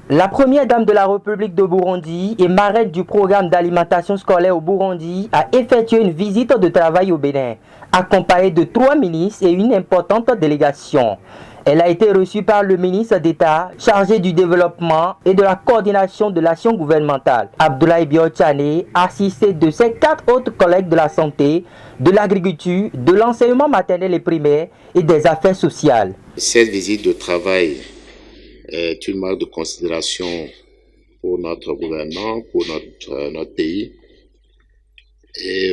La première dame de la République de Burundi et marraine du programme d'alimentation scolaire au Burundi a effectué une visite de travail au Bénin, accompagnée de 3 ministres et une importante délégation. Elle a été reçue par le ministre d'État chargé du développement et de la coordination de l'action gouvernementale, Abdoulaye Biotchane, assisté de ses 4 autres collègues de la santé, de l'agriculture, de l'enseignement maternel et primaire et des affaires sociales. Cette visite de travail est une marque de considération pour notre gouvernement, pour notre pays. Et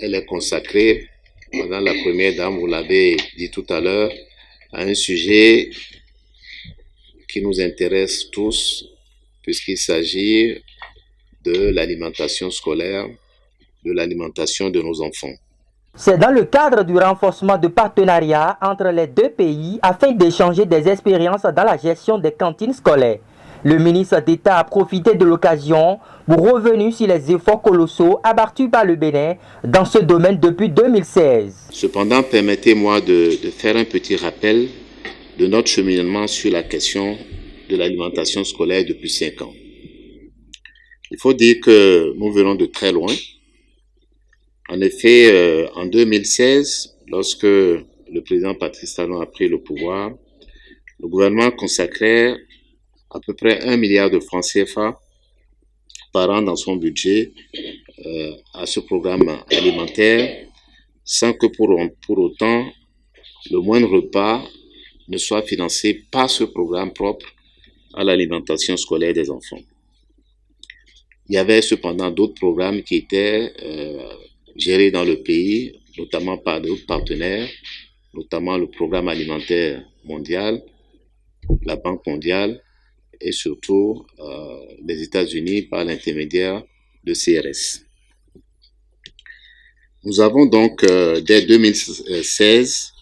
elle est consacrée, Madame la Première Dame, vous l'avez dit tout à l'heure, à un sujet qui nous intéresse tous, puisqu'il s'agit de l'alimentation scolaire, de l'alimentation de nos enfants. C'est dans le cadre du renforcement de partenariat entre les deux pays afin d'échanger des expériences dans la gestion des cantines scolaires. Le ministre d'État a profité de l'occasion pour revenir sur les efforts colossaux abattus par le Bénin dans ce domaine depuis 2016. Cependant, permettez-moi de faire un petit rappel de notre cheminement sur la question de l'alimentation scolaire depuis 5 ans. Il faut dire que nous venons de très loin. En effet, en 2016, lorsque le président Patrice Talon a pris le pouvoir, le gouvernement consacrait à peu près 1 milliard de francs CFA par an dans son budget à ce programme alimentaire, sans que pour autant le moindre repas ne soit financé par ce programme propre à l'alimentation scolaire des enfants. Il y avait cependant d'autres programmes qui étaient gérés dans le pays, notamment par d'autres partenaires, notamment le programme alimentaire mondial, la Banque mondiale et surtout les États-Unis par l'intermédiaire de CRS. Nous avons donc dès 2016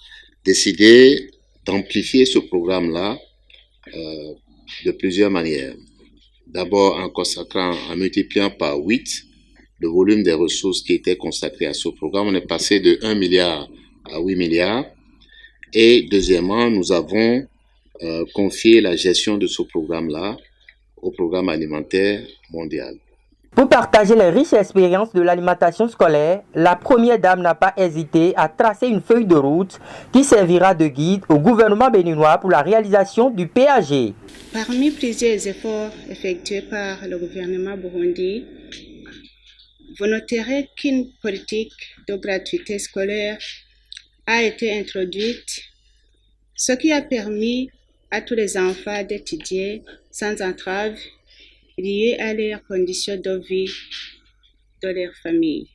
décidé d'amplifier ce programme-là de plusieurs manières. D'abord en consacrant, en multipliant par 8 le volume des ressources qui étaient consacrées à ce programme. On est passé de 1 milliard à 8 milliards. Et deuxièmement, nous avons confié la gestion de ce programme-là au programme alimentaire mondial. Pour partager les riches expériences de l'alimentation scolaire, la Première Dame n'a pas hésité à tracer une feuille de route qui servira de guide au gouvernement béninois pour la réalisation du PAG. Parmi plusieurs efforts effectués par le gouvernement burundi, vous noterez qu'une politique de gratuité scolaire a été introduite, ce qui a permis à tous les enfants d'étudier sans entrave liées à leurs conditions de vie de leur famille.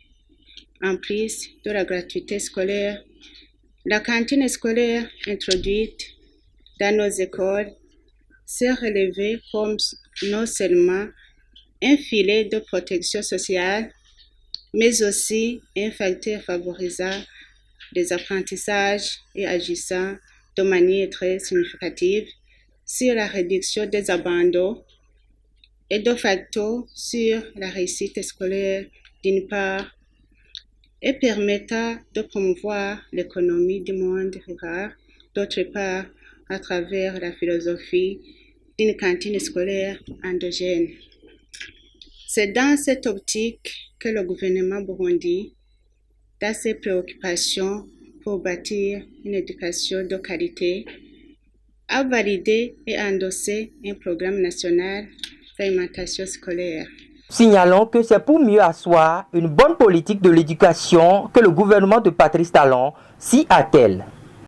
En plus de la gratuité scolaire, la cantine scolaire introduite dans nos écoles s'est relevée comme non seulement un filet de protection sociale, mais aussi un facteur favorisant les apprentissages et agissant de manière très significative sur la réduction des abandons et de facto sur la réussite scolaire d'une part et permettant de promouvoir l'économie du monde rural d'autre part à travers la philosophie d'une cantine scolaire endogène. C'est dans cette optique que le gouvernement burundi, dans ses préoccupations pour bâtir une éducation de qualité, a validé et endossé un programme national d'alimentation scolaire. Signalons que c'est pour mieux asseoir une bonne politique de l'éducation que le gouvernement de Patrice Talon s'y attelle.